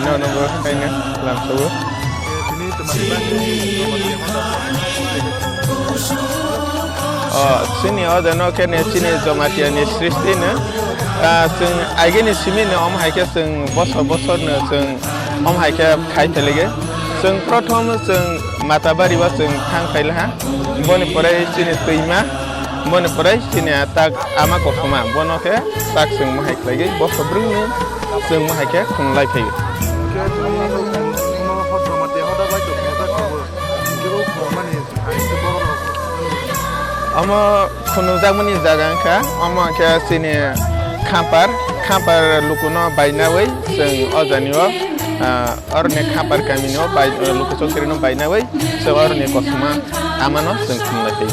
no number kayaknya langsung. Sini ada no kayaknya sini Jamatia ni Sristi ne. Sing agen ni sini ne om hai ke sing bosor ne sing om hai ke khai pelege. Sing prothom sing matabari wa sing thang khai ha. Bone pore sini tuima. Bone pore sini tak ama Kosoma. Bono ke tak sing mahai lagi bosor bring ne sing mahai ke khung lai phai. Ama Khunu Jagmani Jagangka ama ke sini kampar lukuno bainawai sing ozaniwa orne kampar kamino bai lukuso kirino bainawai se orne Kosoma amano sing khumlai